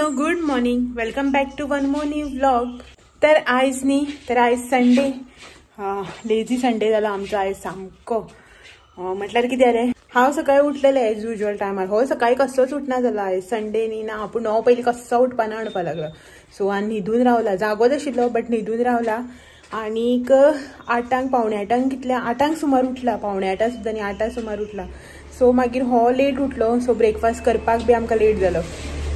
Hello good morning, welcome back to one more new vlog. तर आयज Sunday, lazy Sunday झाला आमचा आयज सामको. म्हटल्यार कितें रे, हांव सकाळी उठलेलें एज युजल टायमार. हो सकाळी कसोच उठना जाला. आयज संडे न्ही ना, पूण हो पयलीं कसो उठपाना म्हणपा लागलो. सो हांव न्हिदून रावला, जागोच आशिल्लो बट न्हिदून रावला. आनीक 8 पावणे 8 कितल्या 8 सुमार उठला, पावणे 8 सुद्दां न्ही 8 सुमार उठला. सो मागीर हो लेट उठलो, सो ब्रेकफास्ट करपाक बी आमकां लेट जालो.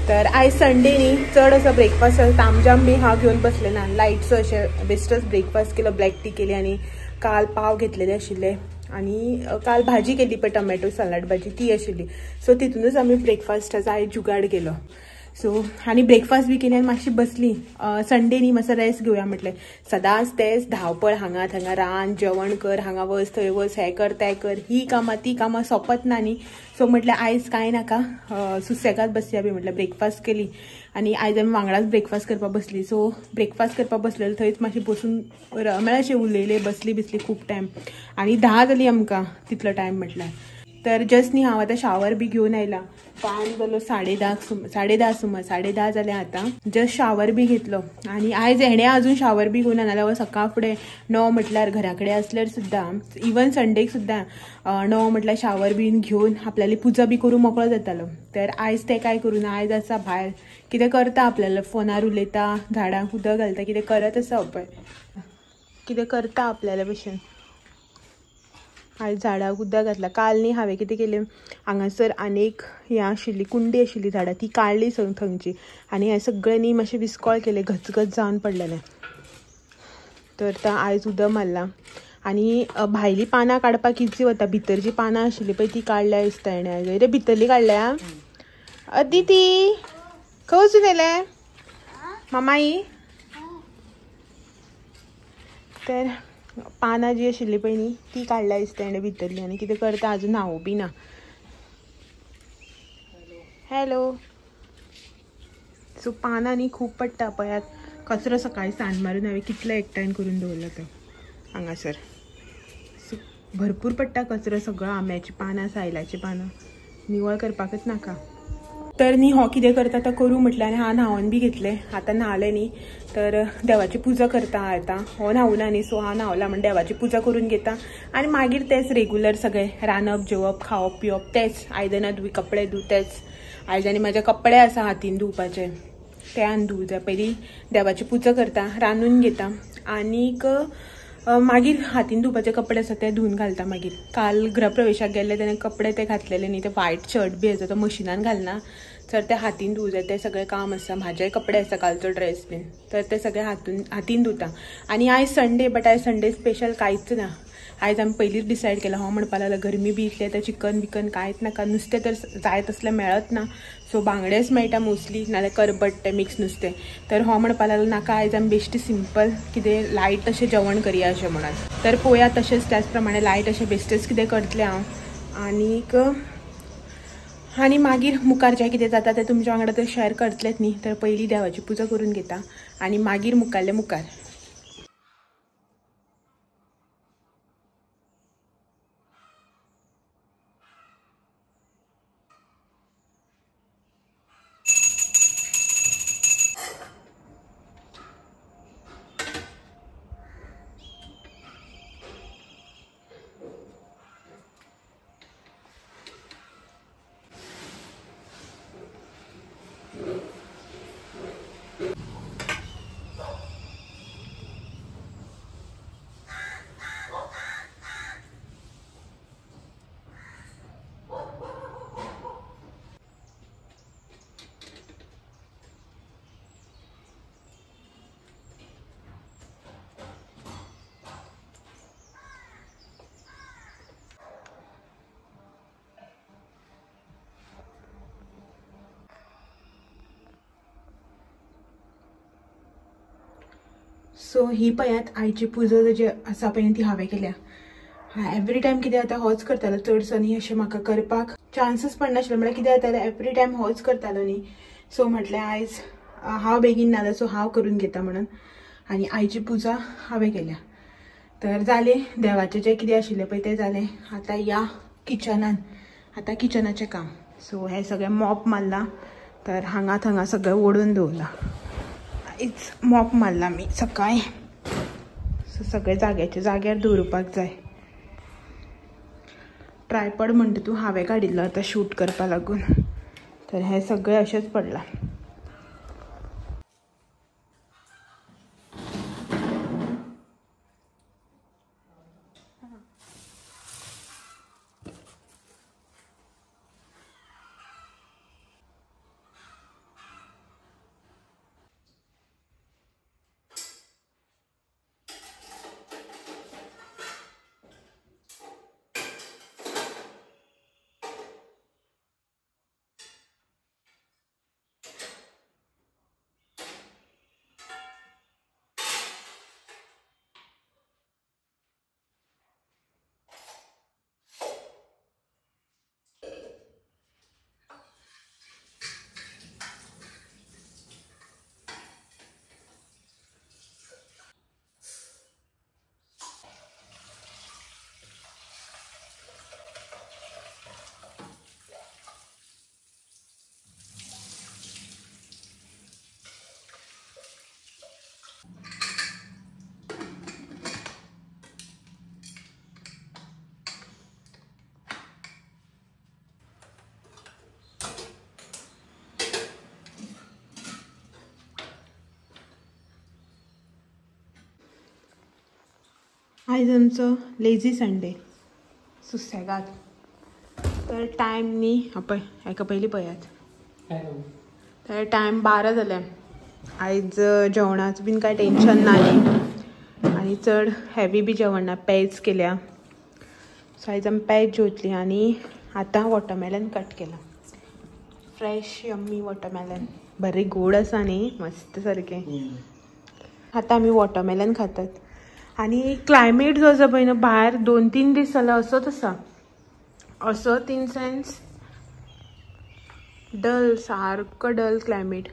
तर आयज संडे न्ही, चड असो ब्रेकफास्ट तामजाम बी हांव घेवन बसलें ना. लायटसो अशें बेस्टच ब्रेकफास्ट केलो, ब्लॅक टी केली आनी काल पाव घेतलेले आशिल्ले आनी काल भाजी केली पळय टमॅटो सलाड भाजी ती आशिल्ली. सो तितूनच आमी ब्रेकफास्टाचो आयज जुगाड केलो. सो आनी ब्रेकफास्ट बी केली आनी मातशी बसली. संडे न्ही, मातसो रेस्ट घेवया म्हटलें. सदांच तेच धांवपळ, हांगा थंगा रांद जेवण कर, हांगा वच थंय वच, हें कर तें कर, ही कामां ती कामां सोंपत ना न्ही. सो म्हटलें आयज कांय नाका, सुसेगाद बसया बी म्हटलें. ब्रेकफास्ट केली आनी आयज आमी वांगडाच ब्रेकफास्ट करपाक बसली. सो ब्रेकफास्ट करपाक बसलेलो थंयच मातशी बसून म्हळ्यार अशें उलयलें, बसली खूब टायम. आनी 10 जाली आमकां तितलो टायम म्हटल्यार. तर जस्ट न्ही हांव आतां शावर बी घेवन आयला. टायम जालो 10:30 सुमार, 10:30 जाले आतां. जस्ट शावर बी घेतलो आनी आयज हेणें अजून शावर बी घेवना, नाल्यार सकाळ फुडें 9 म्हटल्यार घरा कडेन आसल्यार सुद्दां, इवन संडेक सुद्दां 9 म्हटल्यार शावर बीन घेवन आपल्याली पुजा बी करून मोकळो जातालो. तर आयज तें कांय करूना. आयज आसा भायर कितें करता, आपल्याला फोनार उलयता, झाडांक उदक घालता, कितें करत आसा पळय, कितें करता आपल्याल्या भशेन. आयज झाडाक उदक घातला. काल न्ही हांवें कितें केलें, हांगासर आनीक हें आशिल्ली कुंडी आशिल्ली झाडां, ती काडली थंयची आनी हें सगळें न्ही मातशें विस्कळ केलें, घचघच जावन पडलेलें. तर आयज उदक मारलां आनी भायलीं पानां काडपाक इजी वता. भितरची पानां आशिल्ली पळय ती काडल्या दिसता हेणें आयज. रे भितरली काडल्या अदिती, खंय वचून येलें मामाई. तर पानां जी आशिल्ली पळय न्ही ती काडल्या दिसता हेणें भितरली. आनी कितें करता, आजून न्हावूं बी ना. हॅलो. सो पानां न्ही खूब पडटा पळयात. कचरो सकाळी सांज मारून हांवें कितलो एकठांय करून दवरला तो हांगासर. सो भरपूर पडटा कचरो सगळो. आंब्याची पानां, सायलाची पानां निवळ करपाकच नाका. तर न्ही हो कितें करता तो करूं म्हटलें आनी हांव न्हांवन बी घेतलें. आतां न्हालें न्ही तर देवाची पुजा करता. आतां हो न्हावना न्ही, सो हांव न्हावला म्हण देवाची पुजा करून घेता आनी मागीर तेच रेगुलर सगळें रांदप जेवप खावप पिवप तेच. आयदनां धुय, कपडे धुय तेच. आयज आनी म्हाजे कपडे आसा हातीन धुवपाचे, ते आनी धुवूं जाय. पयलीं देवाची पुजा करता, रांदून घेता आनीक मागीर हातीन धुवपाचे कपडे आसा ते धुवन घालता. मागीर काल गृहप्रवेशाक गेल्ले तेणें कपडे ते घातलेले न्ही, ते व्हायट शर्ट बी आसा तो मशिनान घालना, तर ते हातीन धुवूं जाय. ते सगळें काम आसा. म्हाजेय कपडे आसा कालचो ड्रेस बीन, तर ते सगळे हातीन धुता. आनी आयज संडे, बट आयज संडे स्पेशल कांयच ना. आयज आमी पयलींच डिसायड केला, हो म्हणपा लागला गरमी बी इतले, तर चिकन बिकन कांयच नाका. नुस्तें तर जाय तसलें मेळत ना, सो बांगडेच मेळटा मोस्टली, नाल्यार करबट ते मिक्स नुस्तें. तर हो म्हणपा लागलो नाका, आयज आमी बेश्टी सिंपल कितें लायट अशें जेवण करया अशें म्हणून. तर पळोवया तशेंच त्याच प्रमाणे लायट अशें बेश्टेच कितें करतलें हांव. आनी मागीर मुखार जें कितें जाता तें तुमच्या वांगडा तर शेअर करतलेच न्ही. तर पयलीं देवाची पुजा करून घेता आनी मागीर मुखार. सो ही पळयात आयची पुजा जी आसा पळय ती हांवें केल्या. एवरी टायम कितें जाता होच करतालो चडसो न्ही, अशें म्हाका करपाक चान्सच पडनाशिल्लो. म्हळ्यार कितें जातालें एवरी टायम होच करतालो न्ही. सो म्हटलें आयज हांव बेगीन नाजाल्यार सो हांव करून घेता म्हणून आनी आयची पुजा हांवें केल्या. तर जालें देवाचें जें कितें आशिल्लें पळय तें जालें. आतां या किचनान, आतां किचनाचें काम. सो हें सगळें मॉप मारलां, तर हांगा सगळं ओढून दवरला. आयज मॉप मारला मी सकाळी. सो सगळे जाग्याच्या जाग्यार दवरपाक जाय. ट्रायपॉड म्हणटा तूं हांवें काडिल्लो आतां शूट करपा लागून. तर हे सगळें अशेंच पडलां. आयज आमचो लेझी संडे. सुसेगाद. तर टायम न्ही पळय हेका पयलीं पळयात. तर टायम 12 जाले. आयज जेवणाचो बीन कांय टेन्शन ना न्ही आनी चड हेवी बी जेवण ना. पेज केल्या. सो आयज आमी पेज जेवतली. आनी आतां वॉटरमेलन कट केला. Fresh yummy watermelon. बरें गोड आसा न्ही मस्त सारकें. आतां आमी वॉटरमेलन खातात. आणि क्लायमेट जो आसा पळय न्हू भायर 2-3 दीस जाल्यार असोच आसा. असोच इन सेन्स डल सारको डल क्लायमेट.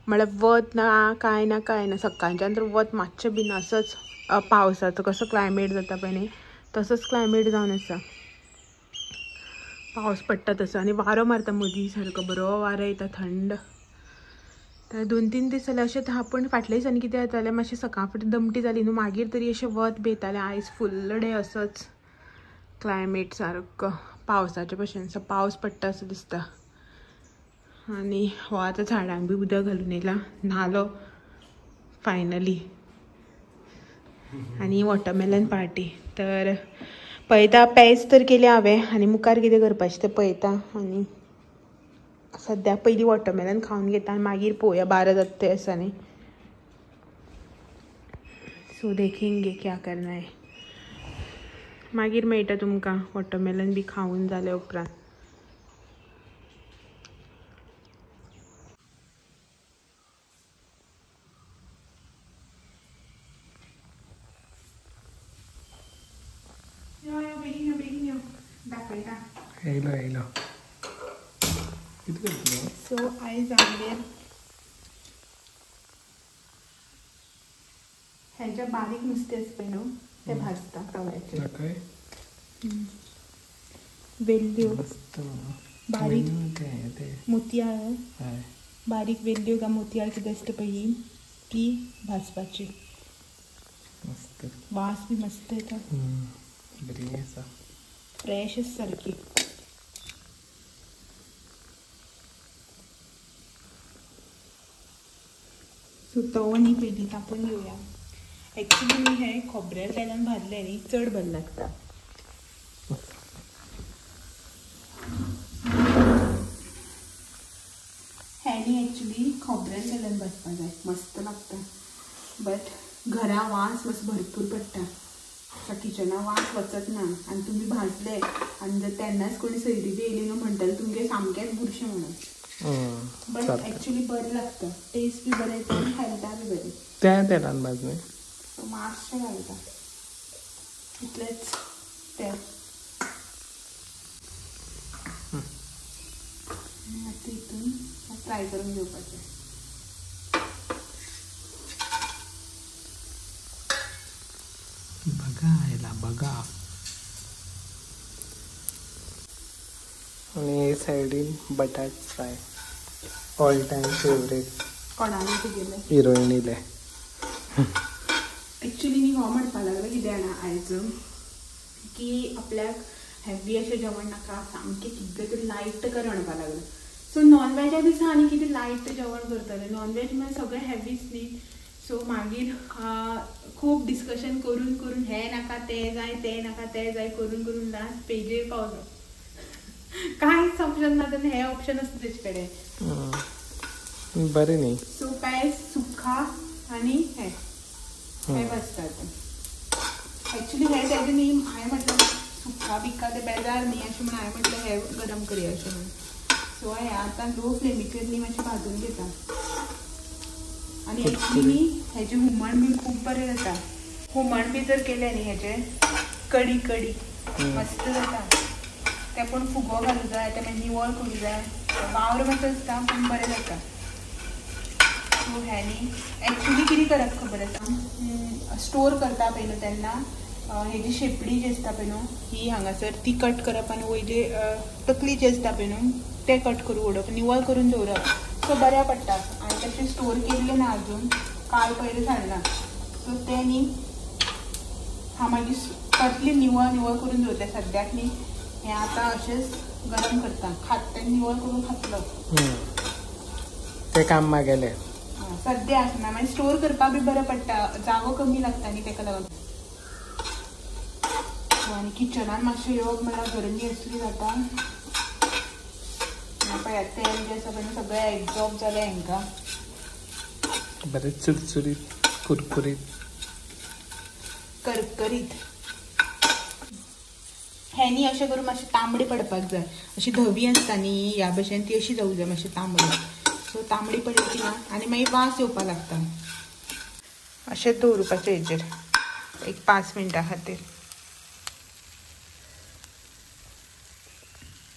म्हळ्यार वत ना काय ना सकाळच्यान तर वत मातशें बीन असोच. पावसाचो कसो क्लायमेट जाता पळय न्ही तसोच क्लायमेट जावन आसा. पावस पडटा तसो आनी वारो मारता मदीं सारको बरो वारो येता थंड. तर 2-3 दीस जाल्यार अशें हा. पूण फाटल्या दिसांनी कितें जातालें मातशें सकाळ फुडें दमटी जाली न्हू मागीर तरी अशें वत बेतालें. आयज फुल्ल डे असोच क्लायमेट सारको पावसाचे भशेन. सो पावस पडटा असो दिसता. आनी हो आतां झाडांक बी उदक घालून येयला. न्हालो फायनली. आनी वॉटरमेलन पार्टी. तर पळयता पेज तर केली हांवें आनी मुखार कितें करपाचें तें पळयता. आनी सद्या पयलीं वॉटरमेलन खावन घेता आनी मागीर पळोवया 12 जाता ते आसा न्ही. सो देखेंगे क्या करना है. मागीर मेळटा तुमकां वॉटरमेलन बी खावन जाले उपरांत. बेगीन यो दाखयता. येयलो. सो आयज आमगेर हेंचे बारीक नुस्तें आसा पळय न्हू तें भाजता तव्याचेर. वेल्ल्यो बारीक मोतयाळ बारीक वेल्ल्यो काय मोतयाळ कितें आसता पळय ही ती भाजपाची. वास बी मस्त येता. बरी आसा. फ्रेश आसा सारकी. सो तवो न्ही पयलीं तापोवन घेवया. एक्चुली मी हे खोबऱ्यार तेलान भाजलें न्ही चड बरें लागता. हेनी एक्चुली खोबऱ्यार तेलान भाजपाक जाय मस्त लागता. बट घरा वास मातसो भरपूर पडटा. किचना वास वचत ना आनी तुमी भाजले आनी जर तेन्नाच कोणी सयरी बी येयली न्हू म्हणटाले तुमगे सामकेंच बुरशें म्हणून. बट एक्चुली बरें लागता. टेस्ट बी बरें येता आनी हेल्था बी बरें. त्या तेलान भाजलें. सो मातशें घालता इतलेंच तेल. आतां हितून फ्राय करून घेवपाचें. बघा आयला बघा. आणि सायडीन बटाट फ्राय ऑल टाइम फेवरेट. कोणाने ते गेले हिरोईनीले. ॲक्च्युली मी हो म्हणपाक लागले कितें जाणा आयज की आपल्याक हेवी अशें जेवण नाका, सामकें कितें तरी लायट कर म्हणपाक लागलें. सो नॉनवेजा दिसा आनी कितें लायट जेवण करतलें. नॉनवेज म्हळ्यार सगळें हेवीच न्ही. सो मागीर खूब डिस्कशन करून करून हें नाका तें जाय, तें नाका तें जाय करून करून लास्ट पेजेर पावलो. कांयच ऑप्शन ना तेन्ना हें ऑप्शन आसता तेजे कडेन. बरें न्ही. सो पेज सुक्का आनी हें बसतात. ॲक्च्युली हें तेजें न्ही. हांवें म्हटलें सुक्का बिक्का तें बेजार न्ही अशें म्हणून हांवें म्हटलें हें गरम करया अशें म्हणून. सो हें आतां लो फ्लेमीचेर न्ही मातशें भाजून घेता. आनी ॲक्च्युली हेजें हुमण बी खूब बरें जाता. हुमण बी जर केलें न्ही हेजें कडी मस्त जाता. तें पूण फुगो घालूं जाय, तें मागीर निवळ करूं जाय. वावर मातसो आसता पूण बरें जाता. सो हें न्ही ॲक्च्युली कितें करप खबर आसा, स्टोर करता पळय न्हू तेन्ना हेजी शेपडी जी आसता पळय न्हू ही हांगासर ती कट करप आनी वयली तकली जी आसता पळय न्हू तें कट करून उडोवप, निवळ करून दवरप. सो बऱ्या पडटा. आनी तशें स्टोर केल्लें ना अजून, काल पयलीं हाडलां. सो तें न्ही हांव मागीर कसली निवळ करून दवरता सद्याक न्ही. हें आतां अशेंच गरम करता. तें निवळ करून खातलो. तें काम मागेलें. सद्या आसना मागीर स्टोर करपाक बी बरें पडटा. जागो कमी लागता न्ही तेका लागून. आनी किचनान मातशें येवप म्हणल्यार गरमी असली जाता. पळयात तेल जें आसा पळय सगळें एब्जॉर्ब जालें हांकां. बरें चुरचुरीत कुरकुरीत करकरीत. हें न्ही अशें करून मातशें तांबडी पडपाक जाय. अशी धवी आसता न्ही ह्या भशेन ती अशी जावूं जाय मातशी तांबडी. सो तांबडी पडली की ना आनी मागीर वास येवपाक लागता. अशें दवरपाचें हेजेर एक 5 मिनटां खातीर.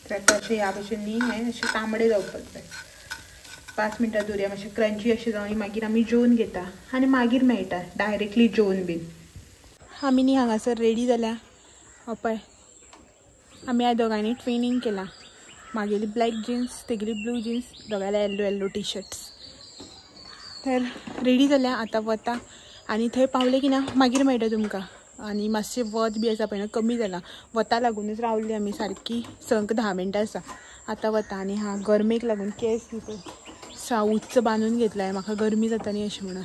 तर अशें ह्या भशेन न्ही हें अशें तांबडें जावपाक जाय. 5 मिनटां दवरया मातशें क्रंची अशें जावन मागीर आमी जेवन घेता आनी मागीर मेळटा डायरेक्टली जेवन बीन. आमी न्ही हांगासर रेडी जाल्या. पळय आमी आयज दोगांयनी ट्विनींग केलां. म्हागेली ब्लॅक जिन्स, तेगेली ब्लू जिन्स, दोगांयले येल्लो टी शर्ट्स. तर रेडी जाल्या आतां वता आनी थंय पावलें की ना मागीर मेळटा तुमकां. आनी मातशें वत बी आसा पळय कमी जालां. वता लागूनच रावल्ली आमी सारकी संक 10 मिनटां आसा. आतां वता आनी गरमेक लागून केस बी पळय उच्च बांदून घेतलाय. म्हाका गरमी जाता न्ही अशें म्हणून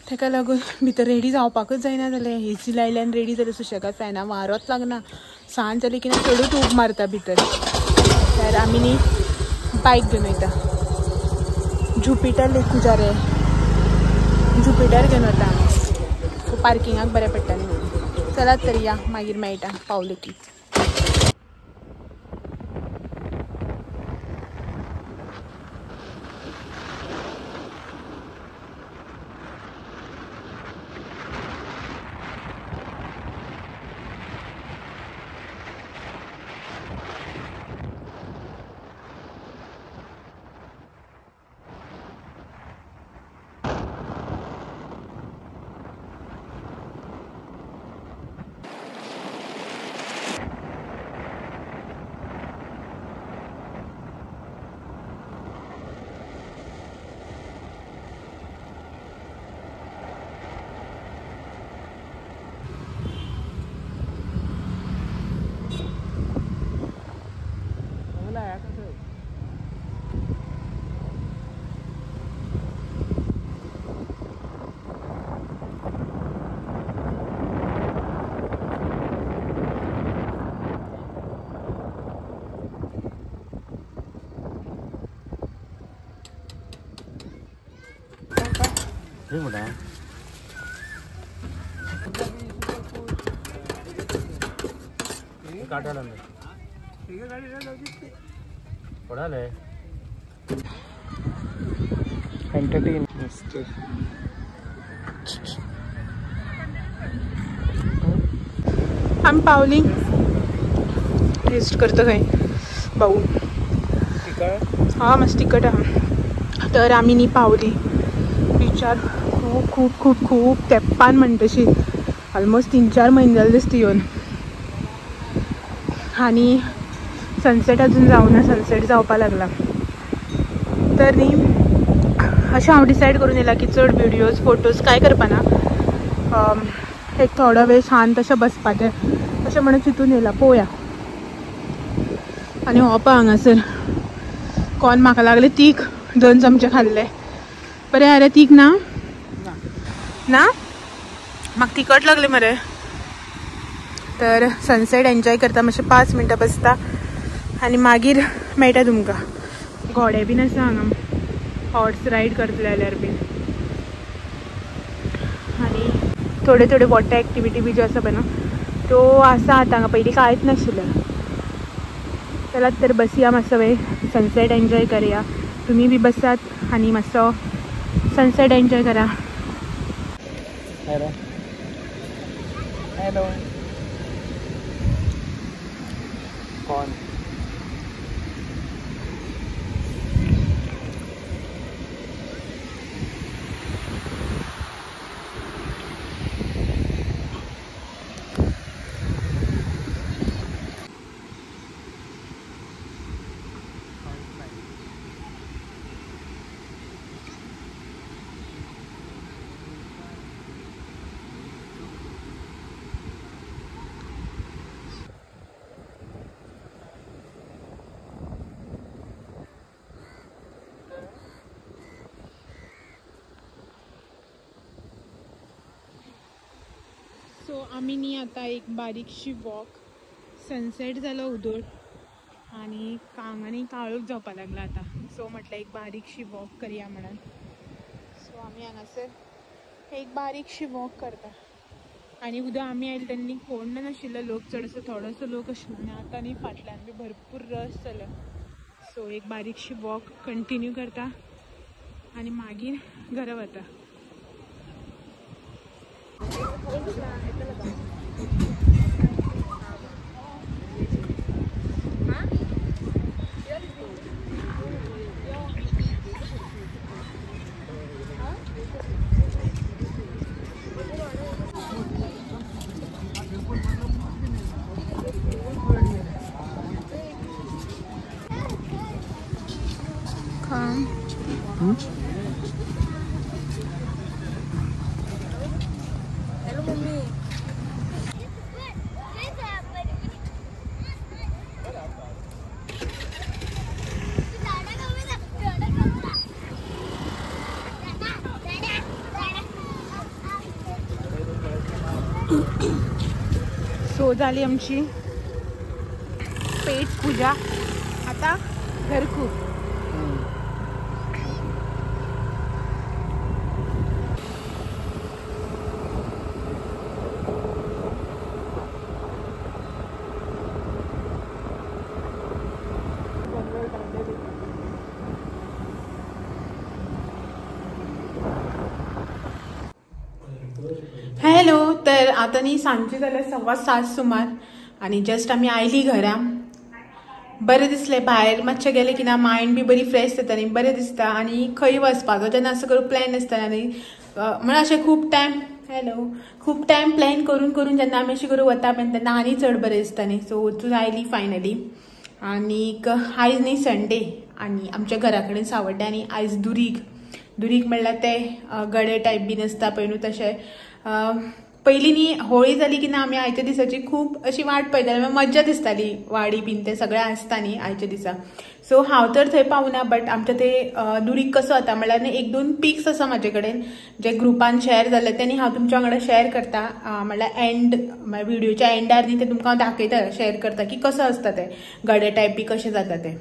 ताका लागून भितर रेडी जावपाकच जायना जालें. एसी लायल्यान रेडी जालें सुशेगाद. फॅनां वारोच लागना. सांज जाली की ना चडूच ऊब मारता भितर. तर आमी न्ही बायक घेवन वयता. ज्युपिटर लेकुजारे ज्युपिटर घेवन वता आमी. सो पार्किंगाक बरें पडटा न्ही म्हणून. चलात तरी या मागीर मेळटा पावले की. एंटरटेन आमी पावली. टेस्ट करता खंय भाऊ. मातशें तिखट आहा. तर आमी न्ही पावली बिचार. खूब खूब खूब खूब तेंपान म्हणटशी ऑलमोस्ट 3-4 म्हयने जाले दिसता येवन. आनी सनसेट अजून जावना, सनसेट जावपा लागला. तर न्ही अशें हांव डिसायड करून येयला की चड व्हिडियोज फोटोज कांय करपाना, एक थोडो वेळ शांत अशें बसपाचें अशें म्हणून चिंतून येयला. पळोवया. आनी हो पळय हांगासर कोण म्हाका लागले तीख 2 चमचे खाल्ले. बरें अरे तीख ना ना म्हाका तिखट लागले मरे. तर सनसेट एन्जॉय करता मातशें 5 मिनटां बसता आनी मागीर मेळटा तुमकां. घोडे बीन आसा हांगा, हॉर्स रायड करतले जाल्यार बीन, आनी थोडे थोडे वॉटर एक्टिविटी बी ज्यो आसा पळय ना त्यो आसा आतां. हांगा पयलीं कांयच नाशिल्लें. चलात तर बसया मातसो वेळ, सनसेट एन्जॉय करुया. तुमी बी बसात आनी मातसो सनसेट एन्जॉय करा. हॅलो हॅलो कोण सो आमी न्ही आतां एक बारीकशी वॉक, सनसेट जालो उदोळ आनी आंगांनी काळोख जावपाक लागला आतां. सो म्हटल्यार एक बारीकशी वॉक करया म्हणून. सो आमी हांगासर एक बारीकशी वॉक करता. आनी उदक आमी आयले तेन्ना कोण नाशिल्लो, लोक चडसो थोडोसो लोक आशिल्लो आनी आतां न्ही फाटल्यान बी भरपूर रश जालो. सो एक बारीकशी वॉक कंटिन्यू करता आनी मागीर घरा वता. सो जाली आमची पेट पूजा. आता घरकू. हॅलो. तर आता न्ही सांजचे जाल्यार 7:15 सुमार आनी जस्ट आमी आयली घरा. बरें दिसलें भायर मातशें गेलें की ना मायंड बी बरी फ्रेश जाता आनी बरें दिसता. आनी खंय वचपाचो जेन्ना असो करून प्लॅन आसता न्ही म्हळ्यार अशें खूब टायम प्लॅन करून करून जेन्ना आमी अशें करून वता पळय तेन्ना आनी चड बरें दिसता न्ही. सो वचून आयली फायनली. आनीक आयज न्ही संडे आनी आमच्या घरा कडेन सावड्ड्या आनी आयज दुरीग म्हणल्यार ते गडे टायप बीन आसता पळय न्हू तशें. पयलीं न्ही होळी जाली की ना आमी आयच्या दिसाची खूब अशी वाट पळयताली. मज्जा दिसताली. वाडी बीन ते सगळें आसता न्ही आयच्या दिसा. सो हांव तर थंय पावना बट आमच्या ते दुरीग कसो जाता म्हणल्यार न्ही 1-2 पिक्स आसा म्हाजे कडेन जे ग्रुपान शेअर जाले ते न्ही हांव तुमच्या वांगडा शेअर करता. म्हणल्यार व्हिडिओच्या एंडार न्ही ते तुमकां हांव दाखयता, शेअर करता की कसो आसता ते गडे टायप बी कशें जाता ते.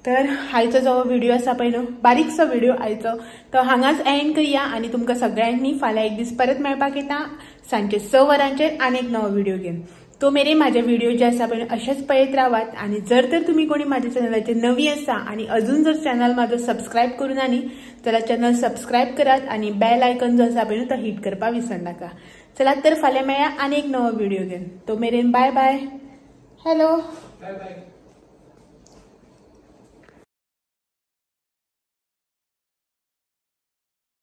तर आयचो जो व्हिडिओ आसा पळय न्हू बारीकसो व्हिडिओ आयचो तो हांगाच एंड करया आनी तुमकां सगळ्यांनी फाल्यां एक दीस परत मेळपाक येता सांजचे 6 वरांचेर आनी एक नवो व्हिडिओ घेवन. तो मेरेन म्हाजे व्हिडिओ जे आसा पळय अशेंच पळयत रावात. आनी जर तर तुमी कोणी म्हाज्या चॅनलाचेर नवी आसा आनी अजून जर चॅनल म्हाजो सबस्क्रायब करूना न्ही जाल्यार चॅनल सबस्क्रायब करात आनी बेल आयकन जो आसा पळय तो हिट करपाक विसरनाका. चलात तर फाल्यां मेळया आनी एक नवो व्हिडिओ घेवन. तो मेरेन bye bye. Hello. Bye bye.